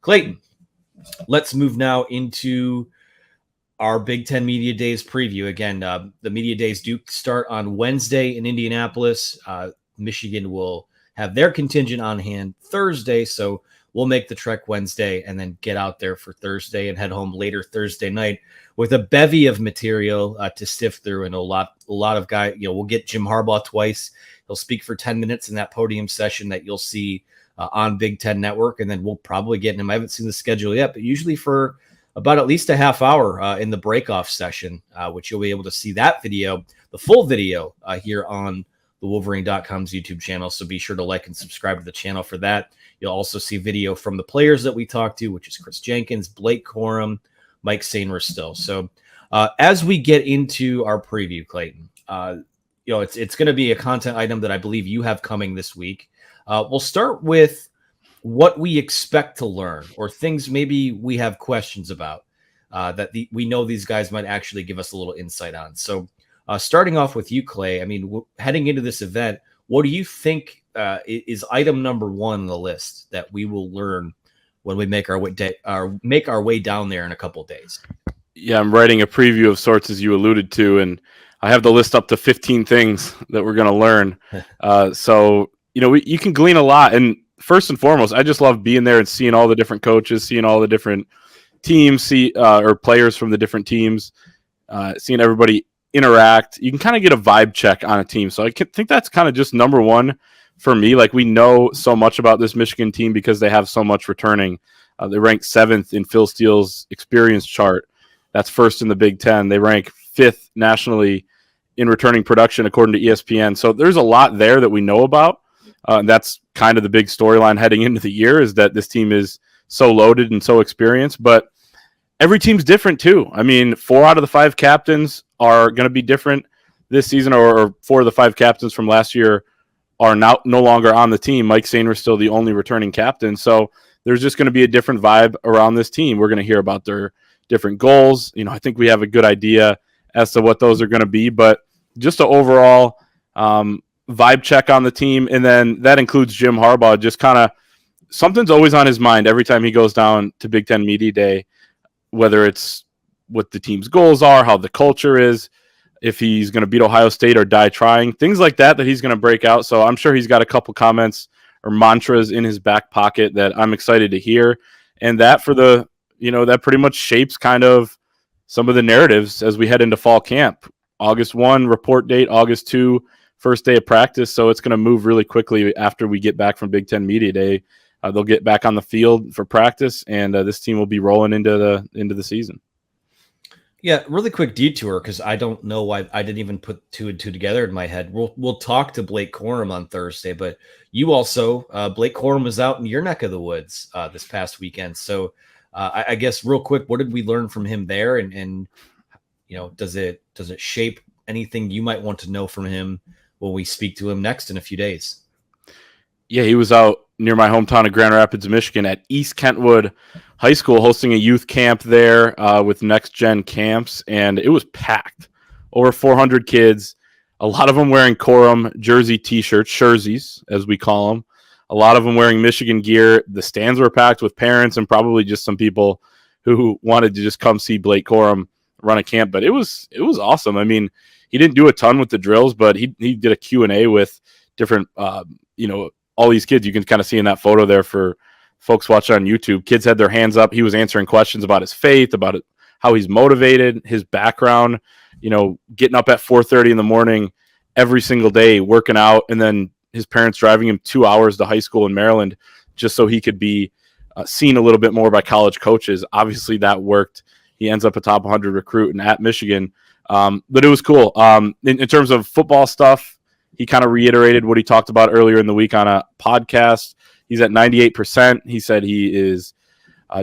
Clayton, let's move now into our Big Ten Media Days preview. Again, the Media Days do start on Wednesday in Indianapolis. Michigan will have their contingent on hand Thursday, so we'll make the trek Wednesday and then get out there for Thursday and head home later Thursday night with a bevy of material to sift through, and a lot of guys. We'll get Jim Harbaugh twice. He'll speak for 10 minutes in that podium session that you'll see on Big Ten Network, and then we'll probably get him. I haven't seen the schedule yet, but usually for about at least a half hour in the breakoff session, which you'll be able to see that video, the full video here on the Wolverine.com's YouTube channel. So be sure to like and subscribe to the channel for that. You'll also see video from the players that we talked to, which is Chris Jenkins, Blake Corum, Mike Sainristil. So as we get into our preview, Clayton, it's going to be a content item that I believe you have coming this week. We'll start with what we expect to learn, or things maybe we have questions about that we know these guys might actually give us a little insight on. So starting off with you, Clay, I mean, heading into this event, what do you think is item number one on the list that we will learn when we make our way down there in a couple of days? Yeah, I'm writing a preview of sorts, as you alluded to, and I have the list up to 15 things that we're going to learn. So, you can glean a lot. And first and foremost, I just love being there and seeing all the different coaches, seeing all the different teams, or players from the different teams, seeing everybody interact. You can kind of get a vibe check on a team. So I think that's kind of just number one for me. Like, we know so much about this Michigan team because they have so much returning. They rank 7th in Phil Steele's experience chart. That's first in the Big Ten. They rank 5th nationally in returning production according to ESPN. So there's a lot there that we know about. And that's kind of the big storyline heading into the year, is that this team is so loaded and so experienced. But every team's different too. I mean, 4 out of the 5 captains are going to be different this season, or 4 of the 5 captains from last year are now no longer on the team. Mike Sainristil still the only returning captain. So there's just going to be a different vibe around this team. We're going to hear about their different goals. I think we have a good idea as to what those are going to be, but just an overall vibe check on the team. And then that includes Jim Harbaugh. Just kind of something's always on his mind every time he goes down to Big Ten Media Day, whether it's what the team's goals are, how the culture is, if he's going to beat Ohio State or die trying, things like that he's going to break out. So I'm sure he's got a couple comments or mantras in his back pocket that I'm excited to hear. And that that pretty much shapes kind of some of the narratives as we head into fall camp. August 1, report date, August 2, first day of practice. So it's going to move really quickly after we get back from Big Ten Media Day. They'll get back on the field for practice, and this team will be rolling into the season. Yeah, really quick detour, because I don't know why I didn't even put 2 and 2 together in my head. We'll talk to Blake Corum on Thursday, but you also Blake Corum was out in your neck of the woods this past weekend. So I guess real quick, what did we learn from him there, and does it shape anything you might want to know from him when we speak to him next in a few days? Yeah, he was out near my hometown of Grand Rapids, Michigan, at East Kentwood High School, hosting a youth camp there with Next Gen Camps, and it was packed. Over 400 kids, a lot of them wearing Corum jersey T-shirts, jerseys, as we call them. A lot of them wearing Michigan gear. The stands were packed with parents and probably just some people who wanted to just come see Blake Corum run a camp. But it was awesome. I mean, he didn't do a ton with the drills, but he did a Q&A with different, all these kids. You can kind of see in that photo there for folks watching on YouTube. Kids had their hands up. He was answering questions about his faith, about how he's motivated, his background, getting up at 4:30 in the morning every single day, working out, and then his parents driving him 2 hours to high school in Maryland just so he could be seen a little bit more by college coaches. Obviously, that worked. He ends up a top 100 recruit and at Michigan. But it was cool. In terms of football stuff, he kind of reiterated what he talked about earlier in the week on a podcast. He's at 98%. He said he is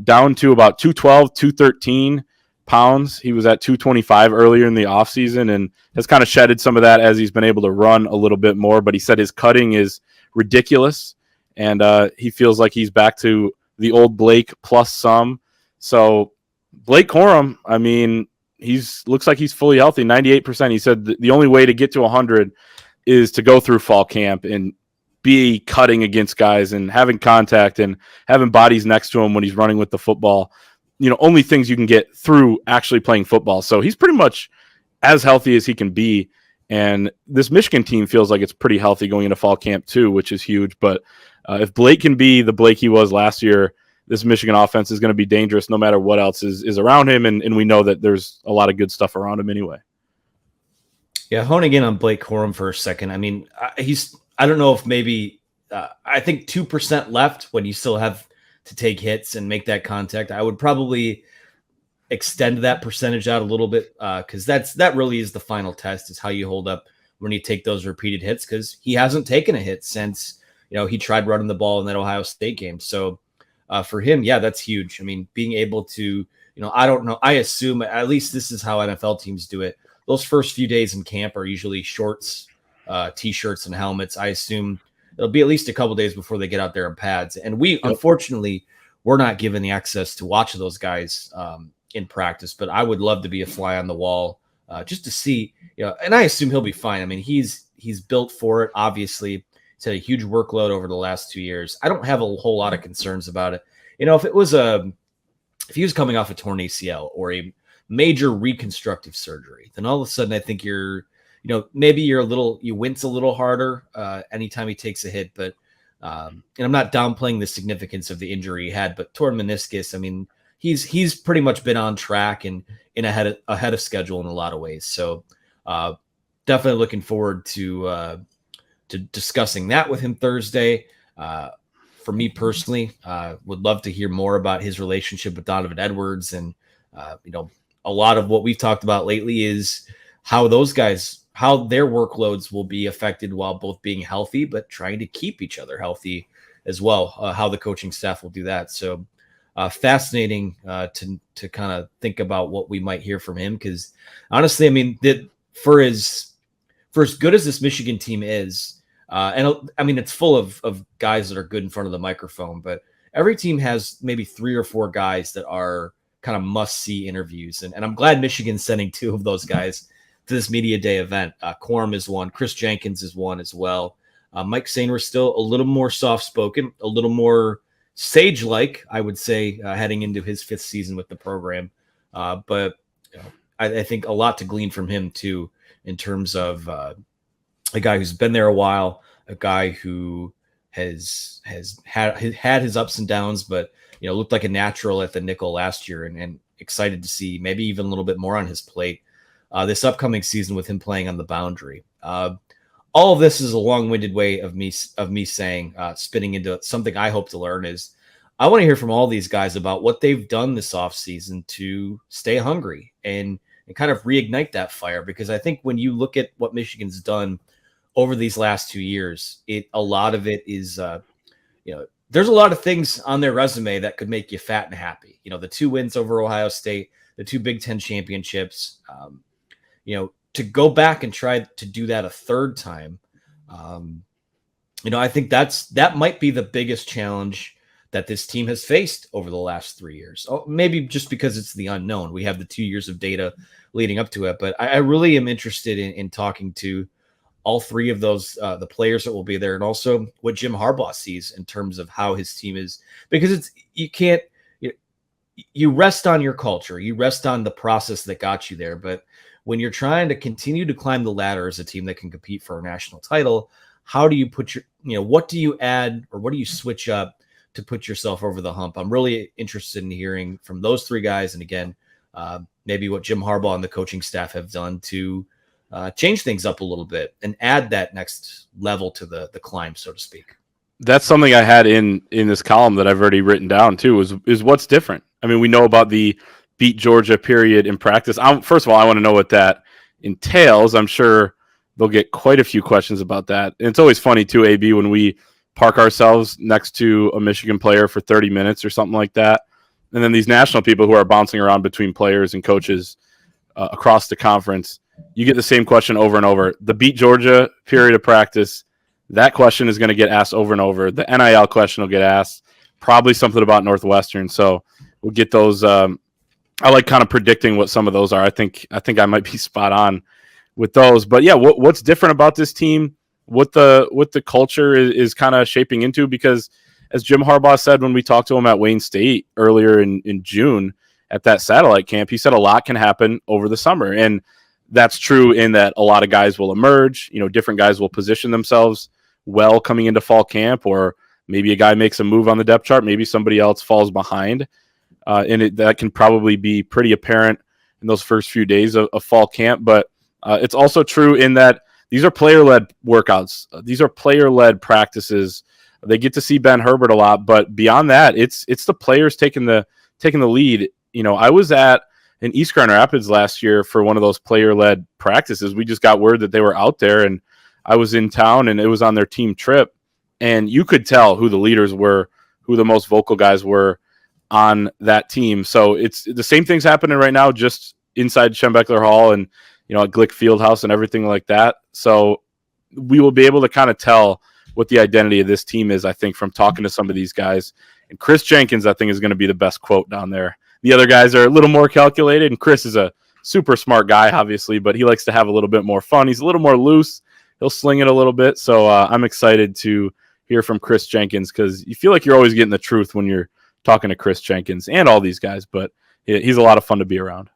down to about 212, 213 pounds. He was at 225 earlier in the offseason and has kind of shedded some of that as he's been able to run a little bit more. But he said his cutting is ridiculous, and he feels like he's back to the old Blake plus some. So Blake Corum, I mean, looks like he's fully healthy, 98%. He said the only way to get to 100 is to go through fall camp, and be cutting against guys and having contact and having bodies next to him when he's running with the football. Only things you can get through actually playing football. So he's pretty much as healthy as he can be. And this Michigan team feels like it's pretty healthy going into fall camp too, which is huge. But if Blake can be the Blake he was last year, this Michigan offense is going to be dangerous no matter what else is around him. And we know that there's a lot of good stuff around him anyway. Yeah, honing in on Blake Corum for a second. I mean, I don't know if maybe I think 2% left when you still have to take hits and make that contact. I would probably extend that percentage out a little bit because that really is the final test, is how you hold up when you take those repeated hits, because he hasn't taken a hit since he tried running the ball in that Ohio State game. So for him, yeah, that's huge. I mean, being able to, I don't know, I assume at least this is how NFL teams do it. Those first few days in camp are usually shorts, t-shirts, and helmets. I assume it'll be at least a couple days before they get out there in pads. And unfortunately, we're not given the access to watch those guys in practice. But I would love to be a fly on the wall just to see, and I assume he'll be fine. I mean, he's built for it. Obviously, he's had a huge workload over the last 2 years. I don't have a whole lot of concerns about it. If he was coming off a torn ACL or a major reconstructive surgery, then all of a sudden I think maybe you wince a little harder anytime he takes a hit. But and I'm not downplaying the significance of the injury he had, but torn meniscus, I mean, he's pretty much been on track and ahead of schedule in a lot of ways. So definitely looking forward to discussing that with him Thursday. For me personally, would love to hear more about his relationship with Donovan Edwards. And a lot of what we've talked about lately is how their workloads will be affected while both being healthy, but trying to keep each other healthy as well. How the coaching staff will do that. So fascinating to kind of think about what we might hear from him. Because honestly, I mean, for as good as this Michigan team is, and I mean, it's full of guys that are good in front of the microphone, but every team has maybe 3 or 4 guys that are kind of must-see interviews. And I'm glad Michigan's sending 2 of those guys to this media day event. Corum is one. Chris Jenkins is one as well. Mike Sainris's still a little more soft-spoken, a little more sage-like, I would say, heading into his 5th season with the program. But I think a lot to glean from him, too, in terms of a guy who's been there a while, a guy who has had his ups and downs, but looked like a natural at the nickel last year, and excited to see maybe even a little bit more on his plate this upcoming season with him playing on the boundary. All of this is a long-winded way of me saying, spinning into something I hope to learn is I want to hear from all these guys about what they've done this offseason to stay hungry and kind of reignite that fire. Because I think when you look at what Michigan's done over these last 2 years, a lot of it is, there's a lot of things on their resume that could make you fat and happy. The 2 wins over Ohio State, the 2 Big Ten championships, to go back and try to do that a third time. I think that might be the biggest challenge that this team has faced over the last 3 years. Oh, maybe just because it's the unknown. We have the 2 years of data leading up to it, but I really am interested in talking to all 3 of those, the players that will be there, and also what Jim Harbaugh sees in terms of how his team is, because you rest on your culture, you rest on the process that got you there. But when you're trying to continue to climb the ladder as a team that can compete for a national title, how do you put what do you add or what do you switch up to put yourself over the hump? I'm really interested in hearing from those 3 guys. And again, maybe what Jim Harbaugh and the coaching staff have done to change things up a little bit and add that next level to the climb, so to speak. That's something I had in this column that I've already written down too, is what's different. I mean, we know about the beat Georgia period in practice. First of all, I want to know what that entails. I'm sure they'll get quite a few questions about that. And it's always funny too, AB, when we park ourselves next to a Michigan player for 30 minutes or something like that. And then these national people who are bouncing around between players and coaches across the conference, you get the same question over and over. The beat Georgia period of practice, that question is going to get asked over and over. The NIL question will get asked, probably something about Northwestern. So we'll get those. I like kind of predicting what some of those are. I think I might be spot on with those. But yeah, what's different about this team? what the culture is kind of shaping into, because as Jim Harbaugh said when we talked to him at Wayne State earlier in June at that satellite camp, he said a lot can happen over the summer. And that's true in that a lot of guys will emerge, different guys will position themselves well coming into fall camp, or maybe a guy makes a move on the depth chart, maybe somebody else falls behind. That can probably be pretty apparent in those first few days of fall camp. But it's also true in that these are player-led workouts. These are player-led practices. They get to see Ben Herbert a lot, but beyond that, it's the players taking the lead. I was at in East Grand Rapids last year for one of those player-led practices. We just got word that they were out there, and I was in town, and it was on their team trip, and you could tell who the leaders were, who the most vocal guys were on that team. So it's the same things happening right now, just inside Schembechler Hall and at Glick Fieldhouse and everything like that. So we will be able to kind of tell what the identity of this team is, I think, from talking to some of these guys. And Chris Jenkins, I think, is going to be the best quote down there. The other guys are a little more calculated, and Chris is a super smart guy, obviously, but he likes to have a little bit more fun. He's a little more loose. He'll sling it a little bit. So I'm excited to hear from Chris Jenkins, because you feel like you're always getting the truth when you're talking to Chris Jenkins and all these guys, but he's a lot of fun to be around.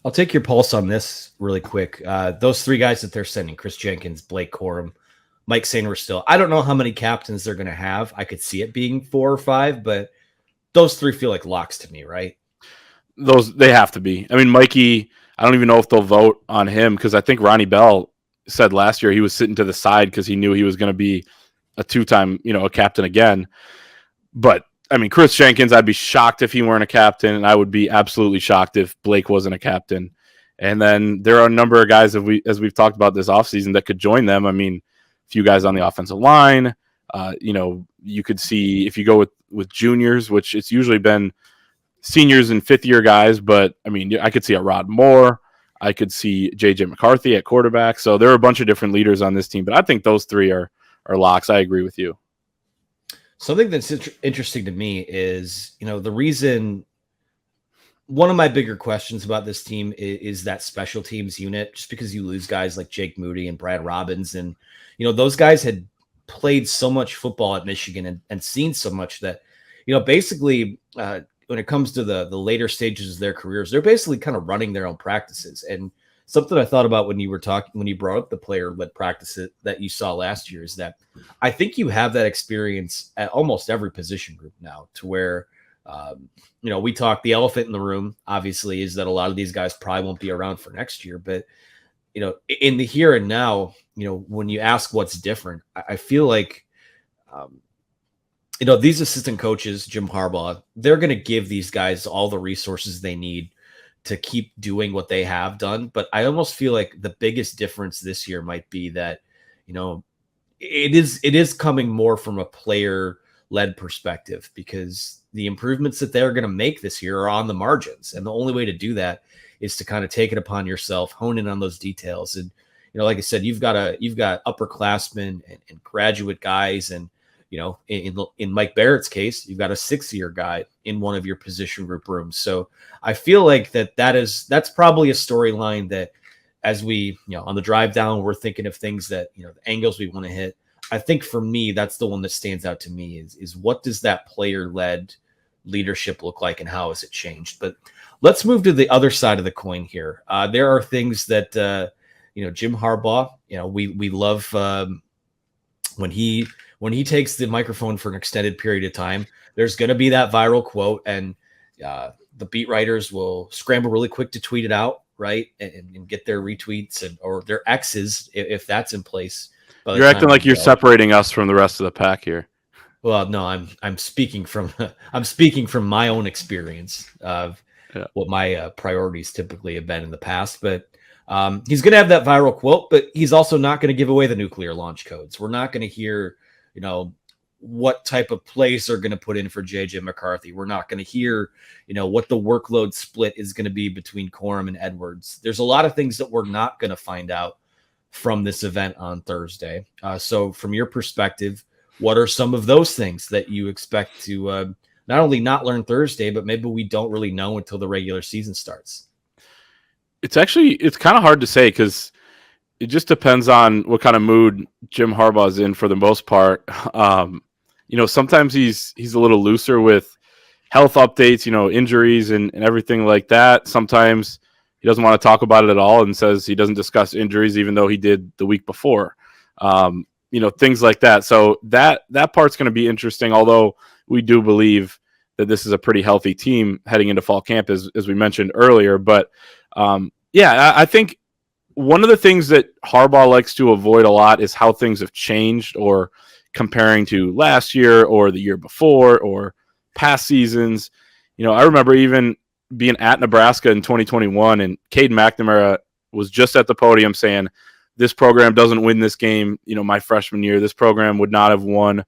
I'll take your pulse on this really quick. Those three guys that they're sending, Chris Jenkins, Blake Corum, Mike Sainristil. I don't know how many captains they're going to have. I could see it being 4 or 5, but those three feel like locks to me, right? They have to be. I mean, Mikey, I don't even know if they'll vote on him, because I think Ronnie Bell said last year he was sitting to the side because he knew he was going to be a 2-time, a captain again. But I mean, Chris Jenkins, I'd be shocked if he weren't a captain, and I would be absolutely shocked if Blake wasn't a captain. And then there are a number of guys, as we've talked about this offseason, that could join them. I mean, a few guys on the offensive line. You could see, if you go with juniors, which it's usually been seniors and fifth-year guys, but I mean, I could see a Rod Moore. I could see J.J. McCarthy at quarterback. So there are a bunch of different leaders on this team, but I think those three are locks. I agree with you. Something that's interesting to me is, the reason, one of my bigger questions about this team is that special teams unit, just because you lose guys like Jake Moody and Brad Robbins. And, those guys had played so much football at Michigan and seen so much that, basically when it comes to the later stages of their careers, they're basically kind of running their own practices. And something I thought about when you brought up the player-led practice that you saw last year is that I think you have that experience at almost every position group now, to where, we talk, the elephant in the room, obviously, is that a lot of these guys probably won't be around for next year. But, in the here and now, when you ask what's different, I feel like, these assistant coaches, Jim Harbaugh, they're going to give these guys all the resources they need to keep doing what they have done. But I almost feel like the biggest difference this year might be that, it is coming more from a player-led perspective, because the improvements that they're going to make this year are on the margins. And the only way to do that is to kind of take it upon yourself, hone in on those details. And, like I said, you've got upperclassmen and graduate guys. And, in Mike Barrett's case, you've got a 6-year guy in one of your position group rooms. So I feel like that's probably a storyline that, as we, on the drive down, we're thinking of things that, the angles we want to hit. I think for me, that's the one that stands out to me is what does that player-led leadership look like, and how has it changed? But let's move to the other side of the coin here. There are things that, Jim Harbaugh, we love when he takes the microphone for an extended period of time. There's going to be that viral quote, and the beat writers will scramble really quick to tweet it out, right, and get their retweets or their X's if that's in place. You're acting like you're separating us from the rest of the pack here. Well, no, I'm speaking from my own experience of what my priorities typically have been in the past. But he's going to have that viral quote, but he's also not going to give away the nuclear launch codes. We're not going to hear, what type of plays they're going to put in for JJ McCarthy. We're not going to hear, what the workload split is going to be between Corum and Edwards. There's a lot of things that we're not going to find out from this event on Thursday. So from your perspective, what are some of those things that you expect to not only not learn Thursday, but maybe we don't really know until the regular season starts? It's kind of hard to say, because it just depends on what kind of mood Jim Harbaugh is in for the most part. Sometimes he's a little looser with health updates, injuries and everything like that. Sometimes he doesn't want to talk about it at all and says he doesn't discuss injuries, even though he did the week before. Things like that. So that part's going to be interesting, although we do believe that this is a pretty healthy team heading into fall camp, as we mentioned earlier. But I think one of the things that Harbaugh likes to avoid a lot is how things have changed, or comparing to last year or the year before or past seasons. I remember even being at Nebraska in 2021, and Cade McNamara was just at the podium saying, this program doesn't win this game. My freshman year, this program would not have won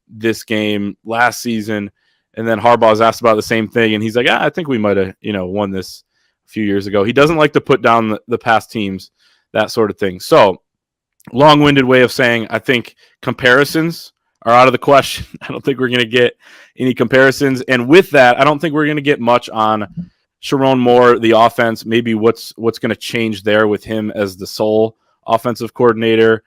this game last season. And then Harbaugh's asked about the same thing, and he's like, I think we might have, won this a few years ago. He doesn't like to put down the past teams, that sort of thing. So, long-winded way of saying, I think comparisons are out of the question. I don't think we're going to get any comparisons. And with that, I don't think we're going to get much on Sharon Moore, the offense, maybe what's going to change there with him as the sole offensive coordinator.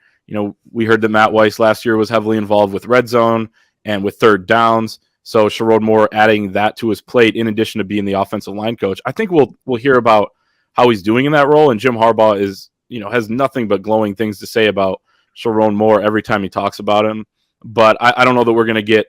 We heard that Matt Weiss last year was heavily involved with red zone and with third downs. So Sharon Moore adding that to his plate in addition to being the offensive line coach. I think we'll hear about how he's doing in that role. And Jim Harbaugh has nothing but glowing things to say about Sharon Moore every time he talks about him. But I don't know that we're going to get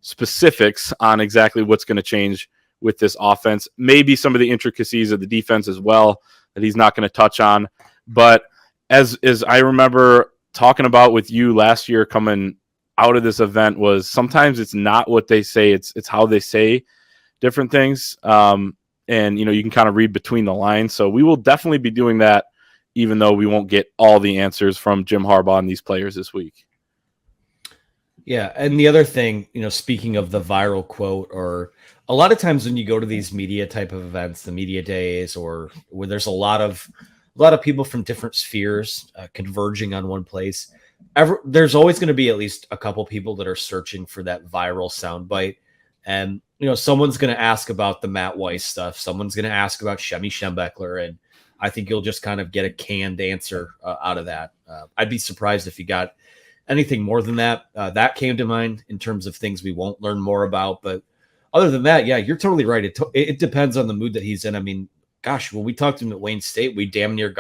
specifics on exactly what's going to change with this offense. Maybe some of the intricacies of the defense as well that he's not going to touch on. But as I remember talking about with you last year coming out of this event, was sometimes it's not what they say, it's how they say different things. And you can kind of read between the lines. So we will definitely be doing that, even though we won't get all the answers from Jim Harbaugh and these players this week. Yeah, and the other thing, speaking of the viral quote, or a lot of times when you go to these media type of events, the media days, or where there's a lot of people from different spheres converging on one place, there's always going to be at least a couple people that are searching for that viral soundbite. And, someone's going to ask about the Matt Weiss stuff. Someone's going to ask about Shemi Schembechler. And I think you'll just kind of get a canned answer out of that. I'd be surprised if you got anything more than that. That came to mind in terms of things we won't learn more about. But other than that, yeah, you're totally right. It depends on the mood that he's in. I mean, gosh, when we talked to him at Wayne State, we damn near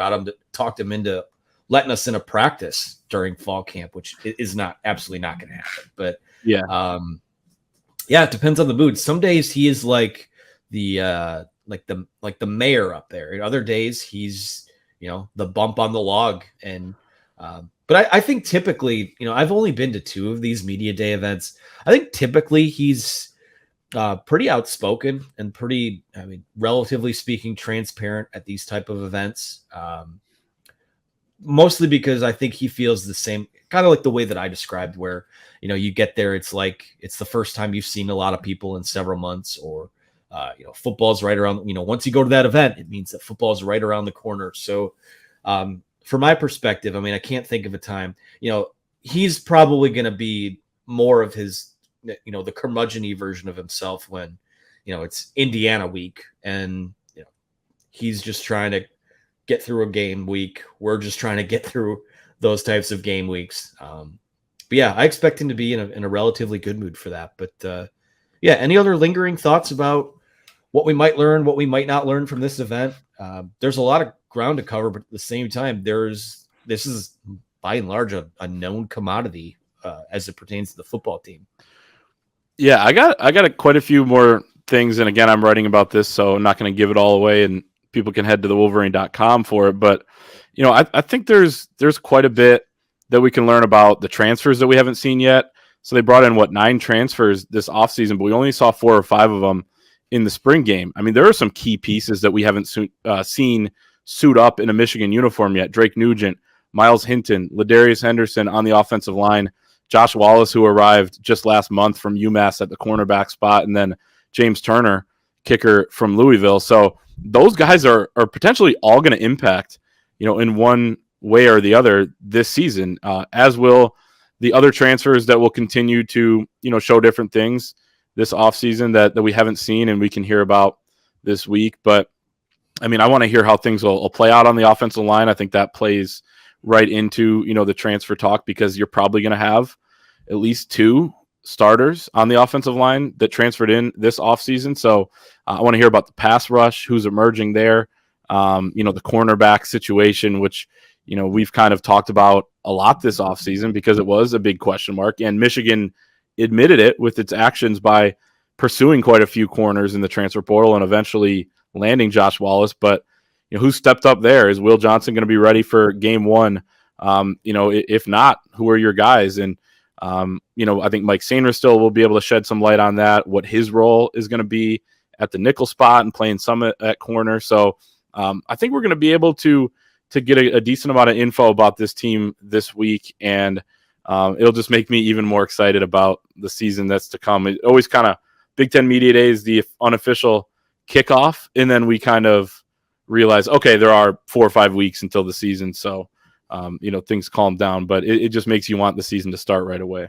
talked him into letting us in a practice during fall camp, which is absolutely not going to happen. But it depends on the mood. Some days he is like the mayor up there. And other days he's, the bump on the log. And but I think typically, I've only been to 2 of these media day events. I think typically he's pretty outspoken and pretty, relatively speaking, transparent at these type of events. Mostly because I think he feels the same, kind of like the way that I described, where, you get there, it's like, it's the first time you've seen a lot of people in several months, or, football's right around, once you go to that event, it means that football's right around the corner. So, from my perspective, I can't think of a time, he's probably going to be more of his, the curmudgeon-y version of himself when, it's Indiana week and, he's just trying to get through a game week. We're just trying to get through those types of game weeks. But yeah, I expect him to be in a relatively good mood for that. But any other lingering thoughts about what we might learn, what we might not learn from this event? There's a lot of ground to cover, but at the same time, this is by and large a known commodity as it pertains to the football team. Yeah, I got quite a few more things, and again, I'm writing about this, so I'm not going to give it all away, and people can head to thewolverine.com for it. But I think there's quite a bit that we can learn about the transfers that we haven't seen yet. So they brought in 9 transfers this offseason, but we only saw 4 or 5 of them in the spring game. There are some key pieces that we haven't seen suit up in a Michigan uniform yet. Drake Nugent, Miles Hinton, Ladarius Henderson on the offensive line, Josh Wallace, who arrived just last month from UMass at the cornerback spot, and then James Turner, kicker from Louisville. So those guys are potentially all going to impact, in one way or the other this season, as will the other transfers that will continue to, show different things this offseason that we haven't seen and we can hear about this week. But I mean, I want to hear how things will play out on the offensive line. I think that plays right into, the transfer talk, because you're probably going to have at least 2 starters on the offensive line that transferred in this offseason. So I want to hear about the pass rush, who's emerging there, the cornerback situation, which, we've kind of talked about a lot this offseason because it was a big question mark. And Michigan admitted it with its actions by pursuing quite a few corners in the transfer portal and eventually landing Josh Wallace. But who stepped up there? Is Will Johnson going to be ready for game 1? If not, who are your guys? And I think Mike Sainer still will be able to shed some light on that, what his role is going to be at the nickel spot and playing some at corner. So I think we're going to be able to get a decent amount of info about this team this week, and it'll just make me even more excited about the season that's to come. It always kind of, Big Ten Media Day is the unofficial kickoff, and then we kind of realize, okay, there are 4 or 5 weeks until the season, so things calm down, but it just makes you want the season to start right away.